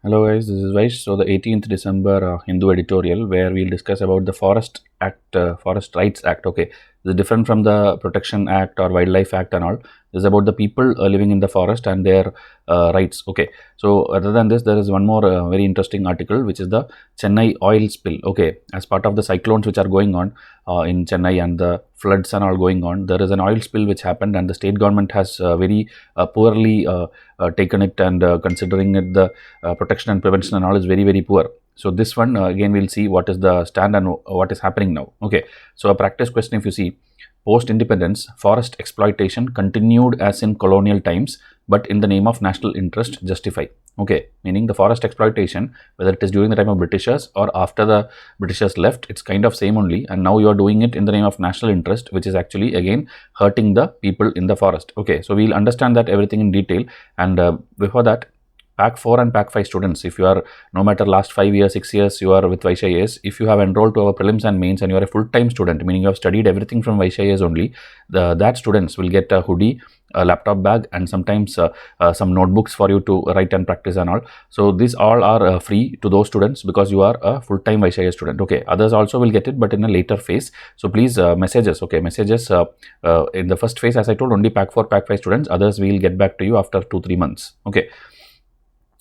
Hello guys, this is Vaish. So the 18th December Hindu editorial where we'll discuss about the Forest Act, Forest Rights Act. Okay, this is different from the Protection Act or Wildlife Act and all. This is about the people living in the forest and their rights. Okay, so other than this, there is one more very interesting article, which is the Chennai oil spill. Okay, as part of the cyclones which are going on in Chennai and the floods and all going on, there is an oil spill which happened, and the state government has very poorly taken it, and considering it the protection and prevention and all is very, very poor. So this one again we'll see what is the stand and what is happening now. Okay, so a practice question, if you see, post independence forest exploitation continued as in colonial times, but in the name of national interest justify. Okay, meaning the forest exploitation, whether it is during the time of Britishers or after the Britishers left, it's kind of same only, and now you are doing it in the name of national interest, which is actually again hurting the people in the forest. Okay, so we'll understand that everything in detail, and before that, Pack 4 and Pack 5 students, if you are, no matter last 5 years, 6 years, you are with Vaishya IAS, if you have enrolled to our prelims and mains and you are a full-time student, meaning you have studied everything from Vaishya IAS only, that students will get a hoodie, a laptop bag, and sometimes some notebooks for you to write and practice and all. So these all are free to those students because you are a full-time Vaishya IAS student. Okay, others also will get it, but in a later phase. So please message us. Okay, messages in the first phase, as I told, only Pack 4, Pack 5 students. Others will get back to you after 2-3 months. Okay.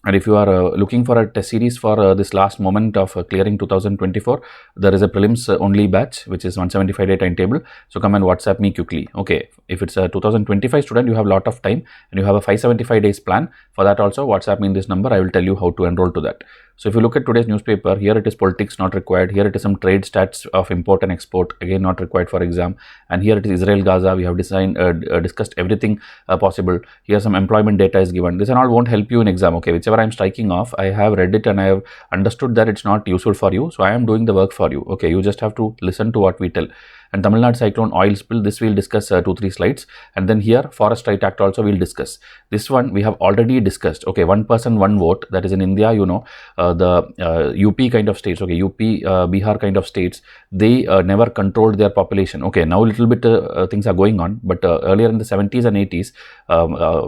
And if you are looking for a test series for this last moment of clearing 2024, there is a prelims only batch, which is 175-day timetable. So come and WhatsApp me quickly. Okay, if it's a 2025 student, you have a lot of time and you have a 575 days plan. For that also, WhatsApp me in this number. I will tell you how to enroll to that. So if you look at today's newspaper, here it is politics not required. Here it is some trade stats of import and export, again not required for exam. And here it is Israel-Gaza. We have discussed everything possible. Here some employment data is given. This and all won't help you in exam. Okay, whichever I am striking off, I have read it and I have understood that it's not useful for you. So I am doing the work for you. Okay, you just have to listen to what we tell. And Tamil Nadu cyclone oil spill, this we'll discuss 2-3 slides. And then here Forest Right Act also we'll discuss. This one we have already discussed. Okay, one person, one vote. That is in India, you know, the UP kind of states. Okay, UP, Bihar kind of states, they never controlled their population. Okay, now a little bit things are going on, but earlier in the 70s and 80s,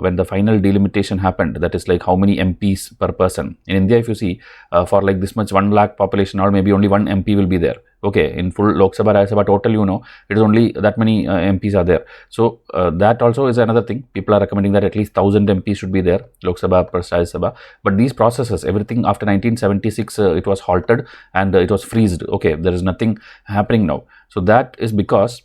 when the final delimitation happened, that is like how many MPs per person. In India, if you see, for like this much 1 lakh population, or maybe only one MP will be there. Okay, in full Lok Sabha, Rajya Sabha total, you know, it is only that many MPs are there. So that also is another thing. People are recommending that at least 1000 MPs should be there, Lok Sabha plus Rajya Sabha. But these processes, everything after 1976, it was halted and it was freezed. Okay, there is nothing happening now. So that is because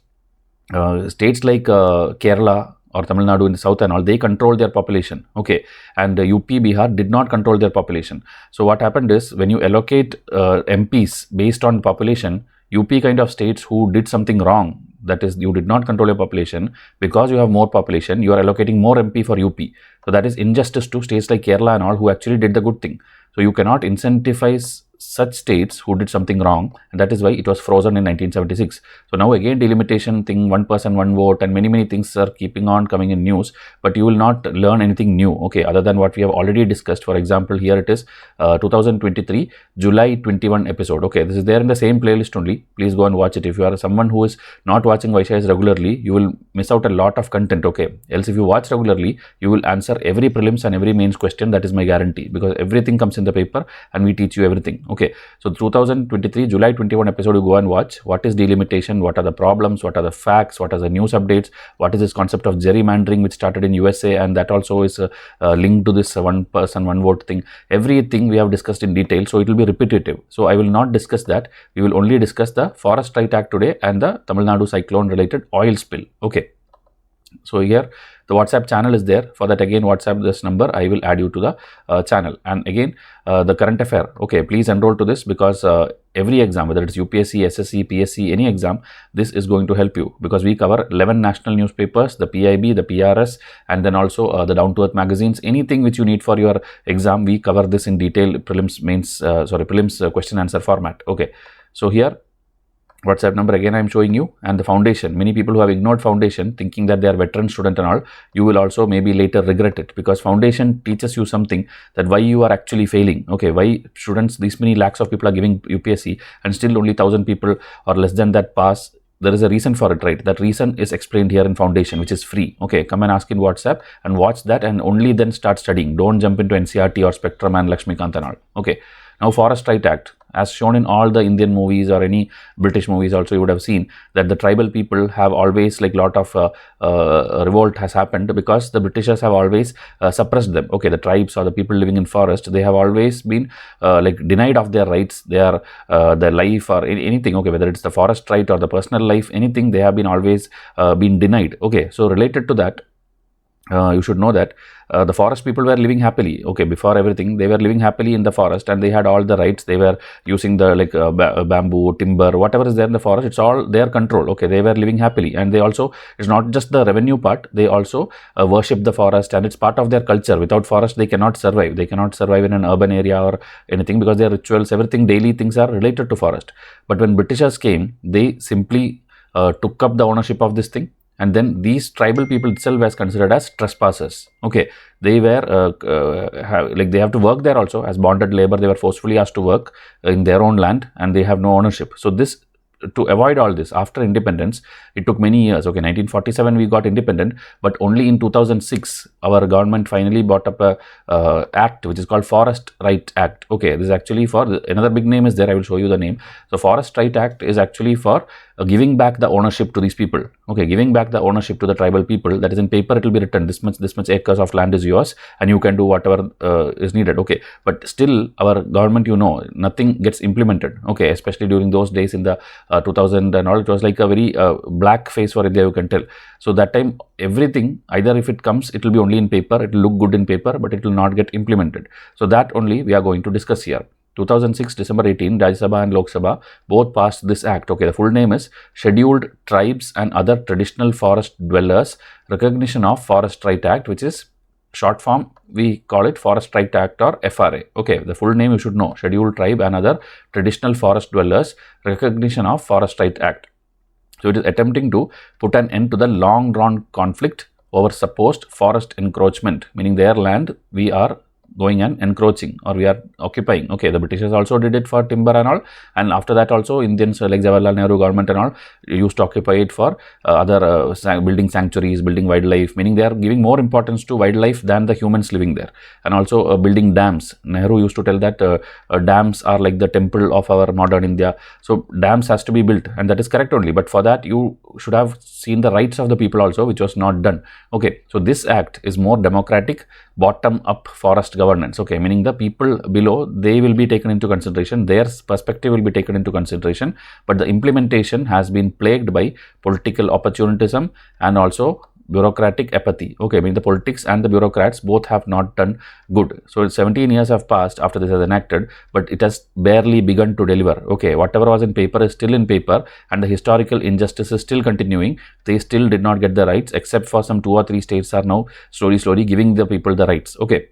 states like Kerala or Tamil Nadu in the south and all, they control their population. Okay, and UP, Bihar did not control their population. So what happened is, when you allocate MPs based on population, UP kind of states who did something wrong, that is, you did not control your population, because you have more population, you are allocating more MP for UP. So that is injustice to states like Kerala and all, who actually did the good thing. So you cannot incentivize such states who did something wrong, and that is why it was frozen in 1976. So now again delimitation thing, one person, one vote, and many things are keeping on coming in news, but you will not learn anything new, okay, other than what we have already discussed. For example, here it is 2023 July 21 episode. Okay, this is there in the same playlist only. Please go and watch it. If you are someone who is not watching Vaishya IAS regularly, you will miss out a lot of content. Okay, else if you watch regularly, you will answer every prelims and every mains question. That is my guarantee, because everything comes in the paper and we teach you everything. Okay, so 2023 July 21 episode, you go and watch what is delimitation, what are the problems, what are the facts, what are the news updates, what is this concept of gerrymandering which started in USA, and that also is linked to this one person, one vote thing. Everything we have discussed in detail, so it will be repetitive. So I will not discuss that. We will only discuss the Forest Right Act today and the Tamil Nadu cyclone related oil spill. Okay, so here the WhatsApp channel is there. For that, again, WhatsApp this number, I will add you to the channel. And again, the current affair. Okay, please enroll to this, because every exam, whether it's UPSC, SSC, PSC, any exam, this is going to help you, because we cover 11 national newspapers, the PIB, the PRS, and then also the down to earth magazines. Anything which you need for your exam, we cover this in detail, prelims, mains, prelims question answer format. Okay, so here WhatsApp number again I am showing you, and the foundation. Many people who have ignored foundation, thinking that they are veteran student and all, you will also maybe later regret it, because foundation teaches you something, that why you are actually failing. Okay, why students, these many lakhs of people are giving UPSC and still only 1000 people or less than that pass. there is a reason for it, right? That reason is explained here in foundation, which is free. Okay, come and ask in WhatsApp and watch that, and only then start studying. Don't jump into NCRT or Spectrum and Lakshmikant and all. Okay, now Forest Right Act, as shown in all the Indian movies or any British movies also, you would have seen that the tribal people have always, like, lot of revolt has happened because the Britishers have always suppressed them. Okay, the tribes or the people living in forest, they have always been like denied of their rights, their life or anything. Okay, whether it's the forest right or the personal life, anything, they have been always been denied. Okay, so related to that, you should know that the forest people were living happily. Okay, before everything, they were living happily in the forest and they had all the rights. They were using the bamboo, timber, whatever is there in the forest, it's all their control. Okay, they were living happily, and they also, it's not just the revenue part, they also worship the forest, and it's part of their culture. Without forest, they cannot survive. They cannot survive in an urban area or anything, because their rituals, everything, daily things are related to forest. But when Britishers came, they simply took up the ownership of this thing. And then these tribal people itself was considered as trespassers. Okay, they were they have to work there also as bonded labor. They were forcefully asked to work in their own land, and they have no ownership. So this, to avoid all this, after independence, it took many years. Okay, 1947 we got independent, but only in 2006 our government finally brought up a act which is called Forest Right Act. Okay, this is actually for another big name is there. I will show you the name. So Forest Right Act is actually for giving back the ownership to these people. Okay, giving back the ownership to the tribal people. That is, in paper it will be written, this much acres of land is yours and you can do whatever is needed. Okay, but still our government, you know, nothing gets implemented. Okay, especially during those days in the 2000 and all, it was like a very black face for India, you can tell. So that time everything, either if it comes, it will be only in paper, it will look good in paper, but it will not get implemented. So that only we are going to discuss here. 2006 December 18, Rajya Sabha and Lok Sabha both passed this act. Okay, the full name is Scheduled Tribes and Other Traditional Forest Dwellers Recognition of Forest Right Act, which is short form, we call it Forest Right Act or FRA. Okay, the full name you should know, Scheduled Tribe and Other Traditional Forest Dwellers Recognition of Forest Right Act. So it is attempting to put an end to the long drawn conflict over supposed forest encroachment, meaning their land we are going and encroaching or we are occupying. Okay, the Britishers also did it for timber and all, and after that also Indians like Jawaharlal Nehru government and all used to occupy it for other building sanctuaries, building wildlife, meaning they are giving more importance to wildlife than the humans living there, and also building dams. Nehru used to tell that dams are like the temple of our modern India. So dams has to be built, and that is correct only, but for that you should have seen the rights of the people also, which was not done. Okay, so this act is more democratic, bottom up forest governance. Okay, meaning the people below, they will be taken into consideration, their perspective will be taken into consideration, but the implementation has been plagued by political opportunism and also bureaucratic apathy. Okay, I mean the politics and the bureaucrats both have not done good. So 17 years have passed after this has enacted, but it has barely begun to deliver. Okay, whatever was in paper is still in paper, and the historical injustice is still continuing. They still did not get the rights, except for some 2 or 3 states are now slowly giving the people the rights. Okay.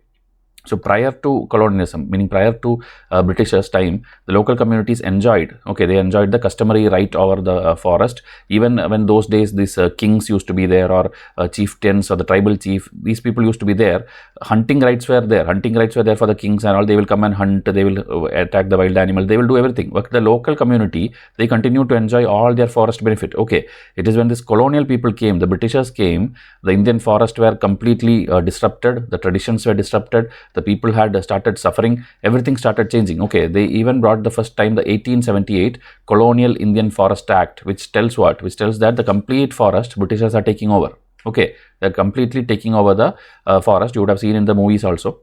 So prior to colonialism, meaning prior to Britishers' time, the local communities enjoyed, okay, they enjoyed the customary right over the forest. Even when those days these kings used to be there, or chieftains or the tribal chief, these people used to be there. Hunting rights were there. Hunting rights were there for the kings and all. They will come and hunt. They will attack the wild animal. They will do everything. But the local community, they continue to enjoy all their forest benefit. Okay, it is when this colonial people came, the Britishers came, the Indian forest were completely disrupted. The traditions were disrupted. The people had started suffering, everything started changing. Okay, they even brought the first time the 1878 Colonial Indian Forest Act, which tells what? Which tells that the complete forest Britishers are taking over. Okay, they're completely taking over the forest. You would have seen in the movies also.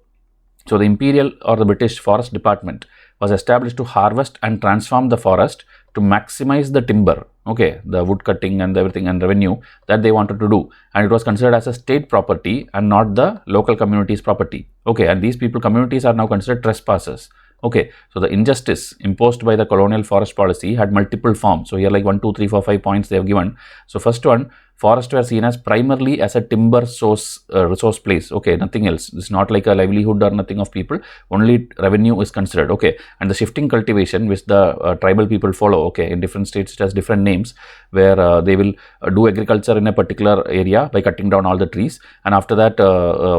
So the Imperial or the British Forest Department was established to harvest and transform the forest to maximize the timber, okay, the wood cutting and everything and revenue that they wanted to do, and it was considered as a state property and not the local community's property. Okay, and these people, communities, are now considered trespassers. Okay, so the injustice imposed by the colonial forest policy had multiple forms. So here like 1, 2, 3, 4, 5 points they have given. So first one, forests were seen as primarily as a timber source resource place. Okay, nothing else. It's not like a livelihood or nothing of people. Only revenue is considered. Okay, and the shifting cultivation which the tribal people follow. Okay, in different states it has different names, where they will do agriculture in a particular area by cutting down all the trees, and after that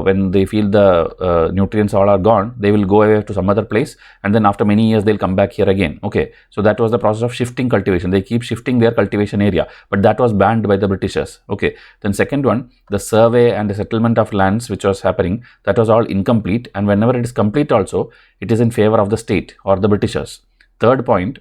when they feel the nutrients all are gone, they will go away to some other place, and then after many years they'll come back here again. Okay, so that was the process of shifting cultivation. They keep shifting their cultivation area, but that was banned by the Britishers. Okay, then second one, the survey and the settlement of lands which was happening, that was all incomplete, and whenever it is complete also, it is in favor of the state or the Britishers. Third point,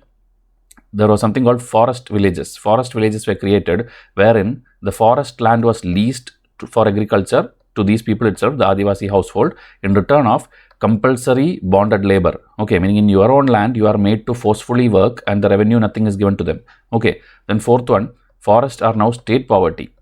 there was something called forest villages. Forest villages were created wherein the forest land was leased for agriculture to these people itself, the Adivasi household, in return of compulsory bonded labor. Okay, meaning in your own land you are made to forcefully work, and the revenue, nothing is given to them. Okay, then fourth one, forests are now state property.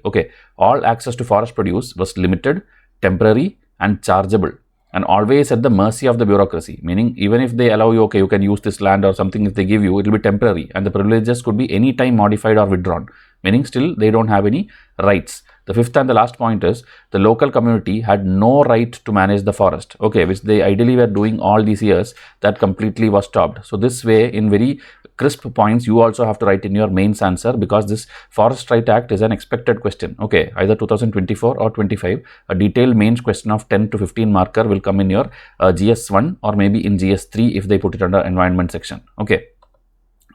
Okay, all access to forest produce was limited, temporary and chargeable, and always at the mercy of the bureaucracy. Meaning, even if they allow you, okay, you can use this land or something, if they give you, it will be temporary, and the privileges could be any time modified or withdrawn. Meaning, still they don't have any rights. The fifth and the last point is, the local community had no right to manage the forest. Okay, which they ideally were doing all these years, that completely was stopped. So this way, in very crisp points, you also have to write in your mains answer, because this Forest Right Act is an expected question. Okay, either 2024 or 25, a detailed mains question of 10 to 15 marker will come in your GS1 or maybe in GS3 if they put it under environment section. Okay,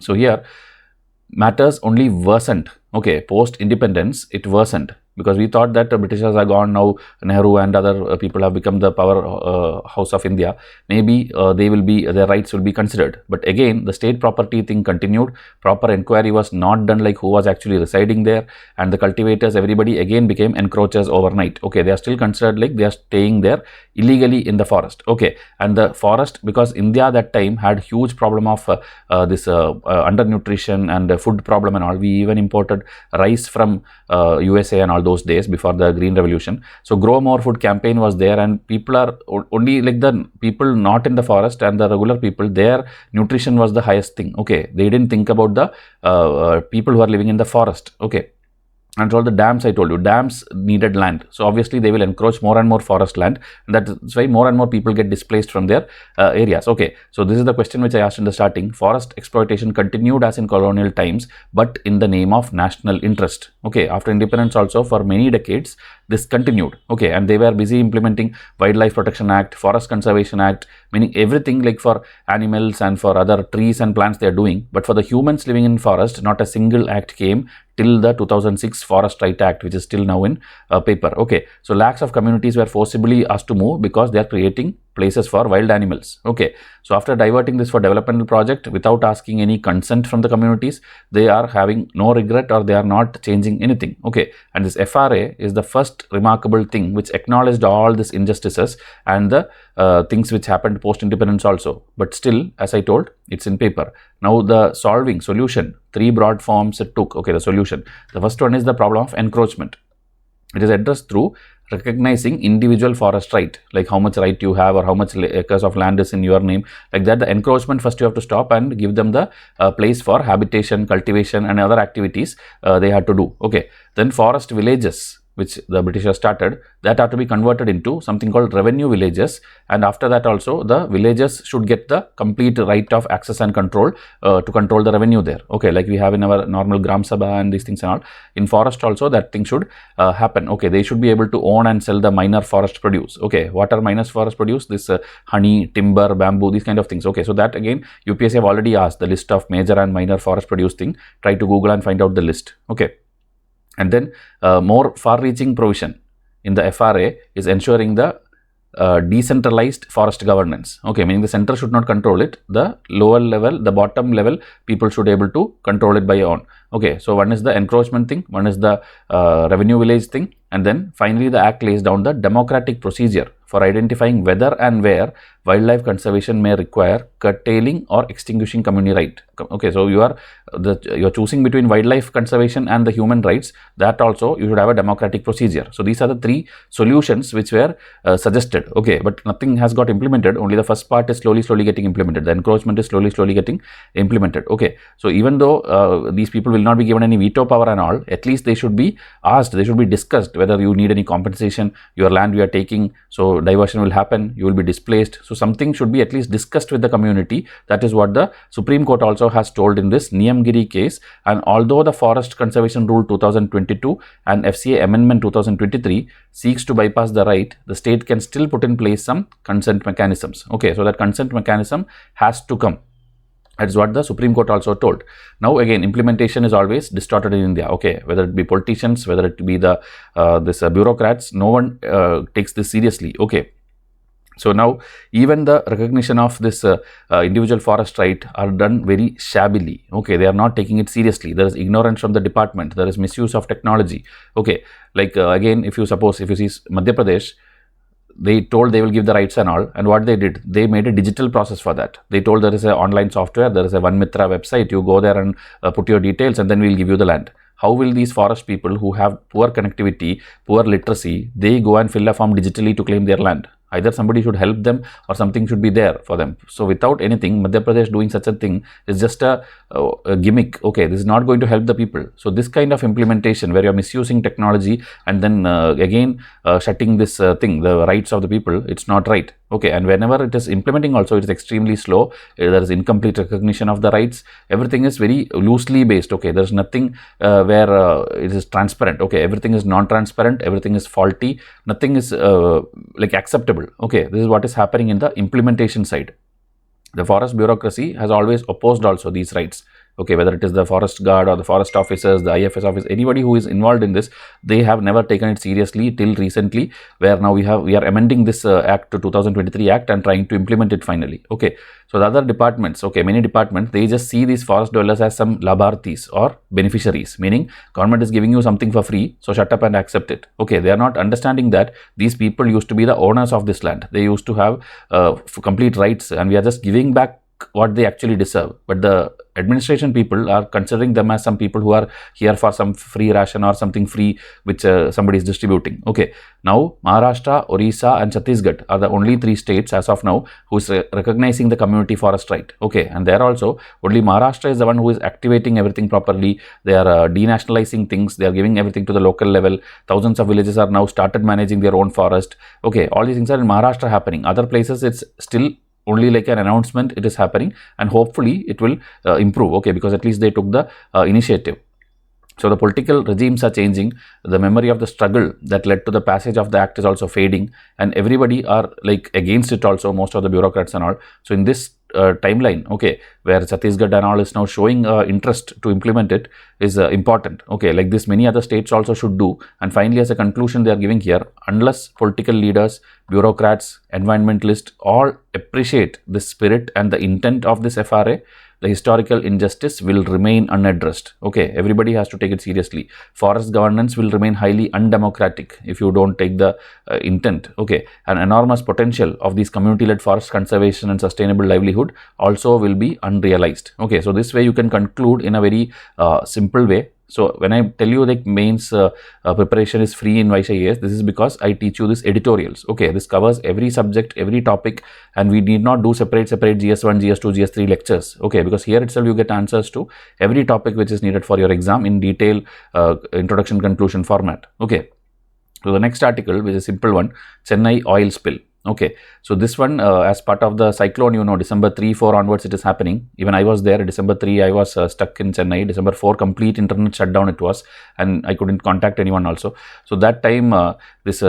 so here matters only worsened. Okay, post independence it worsened, because we thought that the Britishers are gone now, Nehru and other people have become the power house of India. Maybe their rights will be considered. But again, the state property thing continued. Proper inquiry was not done, like who was actually residing there, and the cultivators, everybody again became encroachers overnight. Okay, they are still considered like they are staying there illegally in the forest. Okay, and the forest, because India that time had huge problem of undernutrition and food problem and all. We even imported rice from USA and all those days before the Green Revolution. So grow more food campaign was there, and people are only like the people not in the forest and the regular people, their nutrition was the highest thing. Okay, they didn't think about the people who are living in the forest. Okay, and all the dams, I told you, dams needed land, so obviously they will encroach more and more forest land, and that's why more and more people get displaced from their areas. Okay, so this is the question which I asked in the starting. Forest exploitation continued as in colonial times, but in the name of national interest. Okay, after independence also for many decades this continued. Okay, and they were busy implementing Wildlife Protection Act, Forest Conservation Act, meaning everything, like for animals and for other trees and plants they are doing, but for the humans living in forest, not a single act came till the 2006 Forest Right Act, which is still now in paper. Okay, so lakhs of communities were forcibly asked to move because they are creating places for wild animals. Okay, so after diverting this for developmental project without asking any consent from the communities, they are having no regret, or they are not changing anything. Okay, and this FRA is the first remarkable thing which acknowledged all these injustices and the things which happened post independence also. But still, as I told, it's in paper. Now the solution, three broad forms it took. Okay, the solution. The first one is the problem of encroachment. It is addressed through recognizing individual forest right, like how much right you have or how much acres of land is in your name, like that. The encroachment, first you have to stop and give them the place for habitation, cultivation and other activities they had to do. Okay, then forest villages, which the Britishers started, that are to be converted into something called revenue villages, and after that also the villages should get the complete right of access and control to control the revenue there. Okay, like we have in our normal Gram Sabha and these things and all. In forest also that thing should happen. Okay, they should be able to own and sell the minor forest produce. Okay, what are minor forest produce? This honey, timber, bamboo, these kind of things. Okay, so that again UPSC have already asked the list of major and minor forest produce thing. Try to Google and find out the list. Okay. And then more far-reaching provision in the FRA is ensuring the decentralized forest governance. Okay, meaning the center should not control it. The lower level, the bottom level, people should be able to control it by own. Okay, so one is the encroachment thing, one is the revenue village thing, and then finally the act lays down the democratic procedure for identifying whether and where wildlife conservation may require curtailing or extinguishing community right. Okay, so you're choosing between wildlife conservation and the human rights. That also you should have a democratic procedure. So these are the three solutions which were suggested. Okay, but nothing has got implemented. Only the first part is slowly getting implemented. The encroachment is slowly getting implemented. Okay, so even though these people will not be given any veto power and all, at least they should be asked, they should be discussed whether you need any compensation, your land you are taking, so diversion will happen, you will be displaced. So something should be at least discussed with the community. That is what the Supreme Court also has told in this Niyamgiri case. And although the Forest Conservation Rule 2022 and FCA Amendment 2023 seeks to bypass the right, the state can still put in place some consent mechanisms. Okay, so that consent mechanism has to come. That's what the Supreme Court also told. Now again, implementation is always distorted in India. Okay, whether it be politicians, whether it be the bureaucrats, no one takes this seriously. Okay, so now even the recognition of this individual forest right are done very shabbily. Okay, they are not taking it seriously. There is ignorance from the department. There is misuse of technology. Okay, like again, if you see Madhya Pradesh, they told they will give the rights and all, and what they did, they made a digital process for that. They told there is a online software, there is a One Mitra website, you go there and put your details and then we'll give you the land. How will these forest people who have poor connectivity, poor literacy, they go and fill a form digitally to claim their land? Either somebody should help them or something should be there for them. So without anything, Madhya Pradesh doing such a thing is just a gimmick. Okay, this is not going to help the people. So this kind of implementation where you are misusing technology and then again shutting this thing, the rights of the people, it's not right. Okay, and whenever it is implementing also, it is extremely slow. There is incomplete recognition of the rights. Everything is very loosely based. Okay, there is nothing where it is transparent. Okay, everything is non-transparent. Everything is faulty. Nothing is like acceptable. Okay, this is what is happening in the implementation side. The forest bureaucracy has always opposed also these rights. Okay, whether it is the forest guard or the forest officers, the IFS office, anybody who is involved in this, they have never taken it seriously till recently, where now we are amending this act to 2023 act and trying to implement it finally. Okay, so the other departments, okay, many departments, they just see these forest dwellers as some labharthis or beneficiaries, meaning government is giving you something for free, so shut up and accept it. Okay, they are not understanding that these people used to be the owners of this land. They used to have complete rights, and we are just giving back what they actually deserve. But the administration people are considering them as some people who are here for some free ration or something free which somebody is distributing. Okay, now Maharashtra, Orissa and Chhattisgarh are the only three states as of now who is recognizing the community forest right. Okay, and there also only Maharashtra is the one who is activating everything properly. They are denationalizing things. They are giving everything to the local level. Thousands of villages are now started managing their own forest. Okay, all these things are in Maharashtra happening. Other places it's still only like an announcement, it is happening, and hopefully it will improve. Okay, because at least they took the initiative. So the political regimes are changing. The memory of the struggle that led to the passage of the act is also fading, and everybody are like against it also, most of the bureaucrats and all. So in this timeline, okay, where Chhattisgarh and all is now showing interest to implement it is important. Okay, like this many other states also should do. And finally, as a conclusion, they are giving here, unless political leaders, bureaucrats, environmentalists all appreciate the spirit and the intent of this FRA, the historical injustice will remain unaddressed. Okay, everybody has to take it seriously. Forest governance will remain highly undemocratic if you don't take the intent. Okay, an enormous potential of these community-led forest conservation and sustainable livelihood also will be unrealized. Okay, so this way you can conclude in a very simple way. So when I tell you that mains preparation is free in Vaishya IAS, this is because I teach you this editorials. Okay, this covers every subject, every topic, and we need not do separate GS1, GS2, GS3 lectures. Okay, because here itself you get answers to every topic which is needed for your exam in detail, introduction, conclusion format. Okay, so the next article, which is a simple one, Chennai oil spill. Okay, so this one as part of the cyclone, you know, December 3-4 onwards it is happening. Even I was there. December 3 I was stuck in Chennai. December 4 complete internet shutdown it was, and I couldn't contact anyone also. So that time this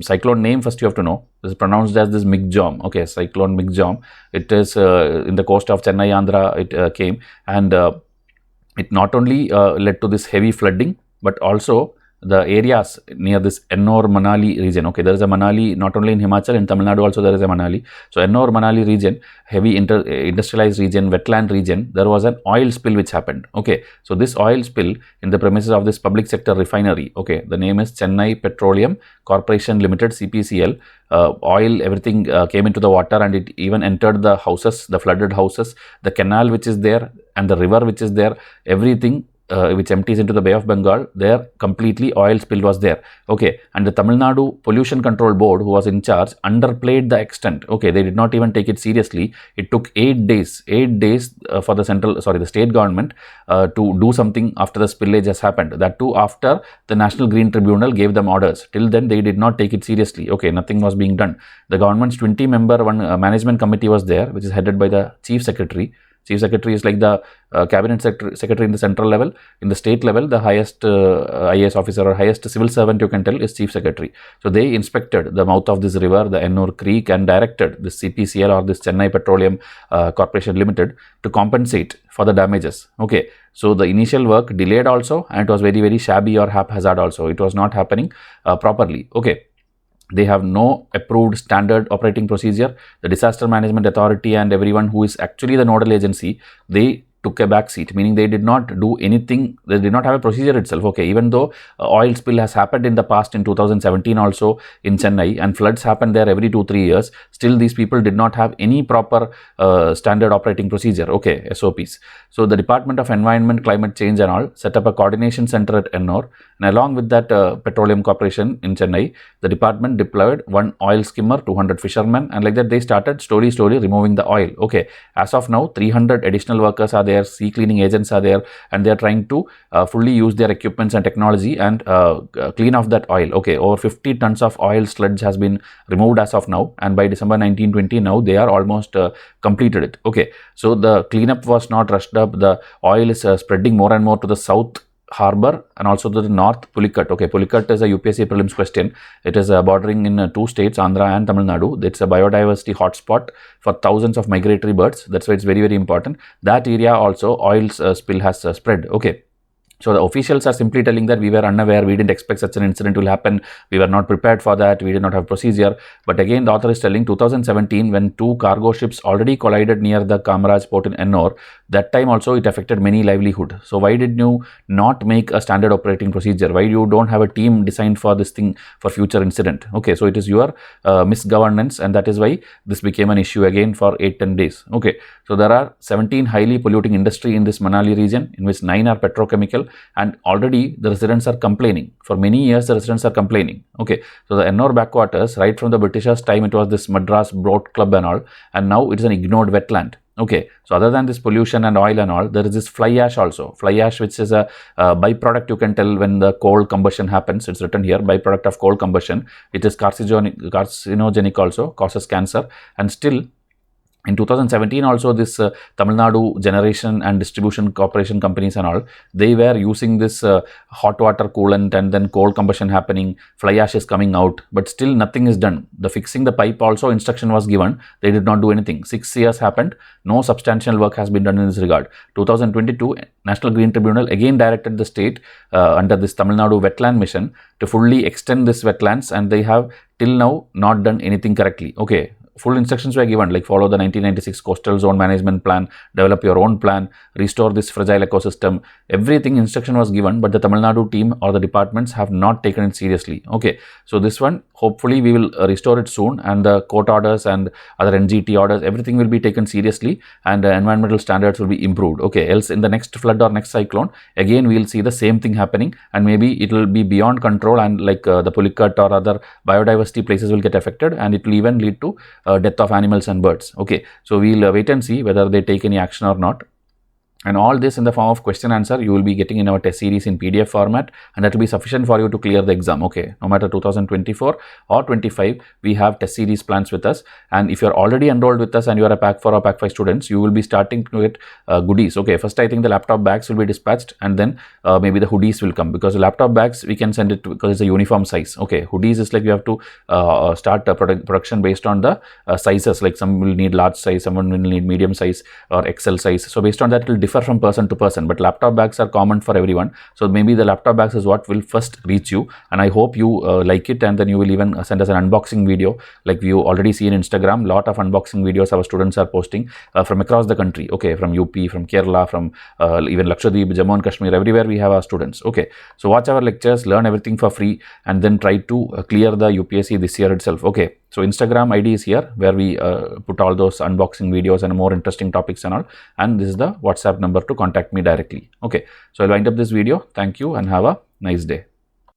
cyclone name, first you have to know, this is pronounced as this Michaung. Okay, cyclone Michaung. It is in the coast of Chennai, Andhra it came, and it not only led to this heavy flooding, but also the areas near this Ennore Manali region. Okay, there is a Manali not only in Himachal, in Tamil Nadu also there is a Manali. So Ennore Manali region, heavy industrialized region, wetland region, there was an oil spill which happened. Okay, so this oil spill in the premises of this public sector refinery. Okay, the name is Chennai Petroleum Corporation Limited, CPCL. Oil, everything came into the water, and it even entered the houses, the flooded houses, the canal which is there, and the river which is there, everything which empties into the Bay of Bengal, there completely oil spill was there. Okay, and the Tamil Nadu Pollution Control Board, who was in charge, underplayed the extent. Okay, they did not even take it seriously. It took 8 days for the state government to do something after the spillage has happened. That too after the National Green Tribunal gave them orders. Till then they did not take it seriously. Okay, nothing was being done. The government's 20-member management committee was there, which is headed by the Chief Secretary. Chief Secretary is like the cabinet secretary in the central level. In the state level, the highest IAS officer or highest civil servant you can tell is Chief Secretary. So they inspected the mouth of this river, the Ennore Creek, and directed this CPCL or this Chennai Petroleum Corporation Limited to compensate for the damages. Okay, so the initial work delayed also, and it was very, very shabby or haphazard also. It was not happening properly. Okay. They have no approved standard operating procedure. The Disaster Management Authority and everyone who is actually the nodal agency, they took a back seat, meaning they did not do anything. They did not have a procedure itself. Okay, even though oil spill has happened in the past in 2017 also in Chennai, and floods happen there every 2-3 years, still these people did not have any proper standard operating procedure. Okay, SOPs. So the Department of Environment, Climate Change and all set up a coordination center at Ennore, and along with that Petroleum Corporation in Chennai, the department deployed one oil skimmer, 200 fishermen, and like that they started slowly removing the oil. Okay, as of now 300 additional workers are there, sea cleaning agents are there, and they are trying to fully use their equipments and technology and clean off that oil. Okay, over 50 tons of oil sludge has been removed as of now, and by December 1920 now they are almost completed it. Okay, so the cleanup was not rushed up. The oil is spreading more and more to the south Harbour and also to the north Pulicat. Okay, Pulicat is a UPSC prelims question. It is bordering in 2 states, Andhra and Tamil Nadu. It's a biodiversity hotspot for thousands of migratory birds. That's why it's very, very important. That area also oil spill has spread. Okay. So the officials are simply telling that we were unaware, we didn't expect such an incident will happen, we were not prepared for that, we did not have procedure. But again, the author is telling 2017, when 2 cargo ships already collided near the Kamaraj port in Ennore, that time also it affected many livelihood. So why did you not make a standard operating procedure? Why you don't have a team designed for this thing for future incident? Okay, so it is your misgovernance, and that is why this became an issue again for 8-10 days. Okay, so there are 17 highly polluting industry in this Manali region, in which 9 are petrochemical, and already the residents are complaining. For many years the residents are complaining. Okay, so the Ennore backwaters, right from the Britishers' time, it was this Madras Boat Club and all, and now it is an ignored wetland. Okay, so other than this pollution and oil and all, there is this fly ash also. Fly ash, which is a byproduct, you can tell, when the coal combustion happens. It's written here, byproduct of coal combustion. It is carcinogenic also, causes cancer, and still in 2017 also this Tamil Nadu Generation and Distribution Corporation companies and all, they were using this hot water coolant, and then coal combustion happening, fly ash is coming out, but still nothing is done. The fixing the pipe also instruction was given, they did not do anything. 6 years happened, no substantial work has been done in this regard. 2022 National Green Tribunal again directed the state under this Tamil Nadu Wetland Mission to fully extend this wetlands, and they have till now not done anything correctly. Okay, full instructions were given, like follow the 1996 Coastal Zone Management Plan, develop your own plan, restore this fragile ecosystem. Everything instruction was given, but the Tamil Nadu team or the departments have not taken it seriously. Okay, so this one, hopefully we will restore it soon, and the court orders and other NGT orders, everything will be taken seriously, and environmental standards will be improved. Okay, else in the next flood or next cyclone, again we will see the same thing happening, and maybe it will be beyond control, and like the Pulicat or other biodiversity places will get affected, and it will even lead to death of animals and birds. Okay, so we'll wait and see whether they take any action or not. And all this in the form of question answer you will be getting in our test series in PDF format, and that will be sufficient for you to clear the exam. Okay, no matter 2024 or 25, we have test series plans with us, and if you are already enrolled with us and you are a Pack 4 or Pack 5 students, you will be starting to get goodies. Okay, first I think the laptop bags will be dispatched, and then maybe the hoodies will come, because the laptop bags we can send it to, because it's a uniform size. Okay, hoodies is like you have to start production based on the sizes, like some will need large size, someone will need medium size or XL size. So based on that it will differ differ from person to person, but laptop bags are common for everyone. So maybe the laptop bags is what will first reach you, and I hope you like it, and then you will even send us an unboxing video like you already see in Instagram. Lot of unboxing videos our students are posting from across the country, okay, from UP, from Kerala, from even Lakshadweep, Jammu and Kashmir, everywhere we have our students. Okay, so watch our lectures, learn everything for free, and then try to clear the UPSC this year itself. Okay, so Instagram ID is here, where we put all those unboxing videos and more interesting topics and all, and this is the WhatsApp number to contact me directly. Okay, so I'll wind up this video. Thank you and have a nice day.